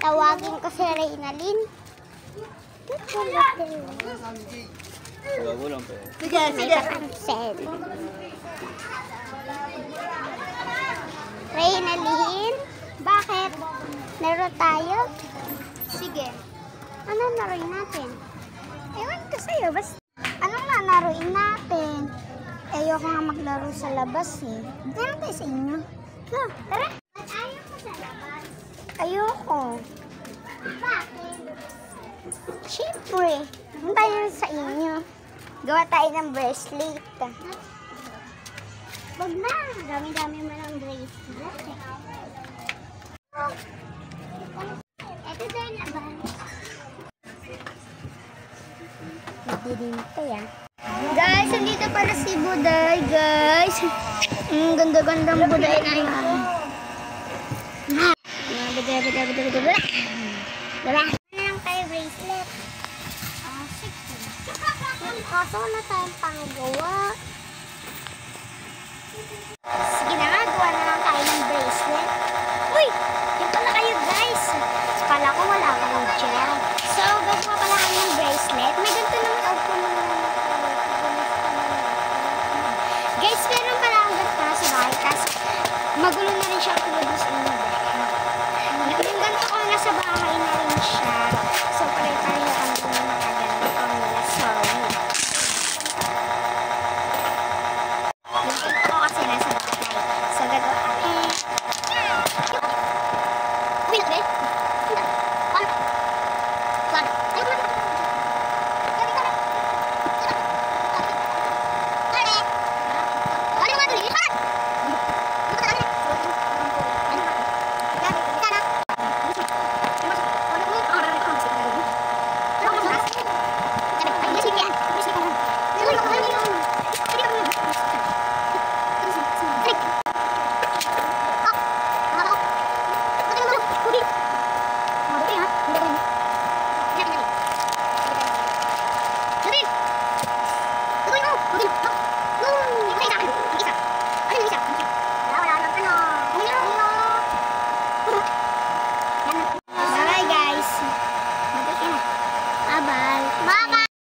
Tawagin ko si Reynalyn. Sige. Cancel. Reynalyn? Bakit? Laro tayo? Sige. Anong laruin natin? Ewan ko sa'yo. Basta anong lalaruin natin? Ayoko nga maglaro sa labas eh. Gano'n tayo sa inyo? No, tara. Ayaw ko sa labas. Ayoko. Bakit? Siyempre. Ano tayo sa inyo? Gawa tayo ng bracelet. Wag na. Dami-dami mo ng bracelet. Ito tayo na ba? Nagdidintay ah. Guys, andito pala si Buday, guys. Ganda-gandang Buday na yun. Buday. Diba? Ano lang tayo bracelet? Sige. Kaso na tayong panggawa. Sige na nga.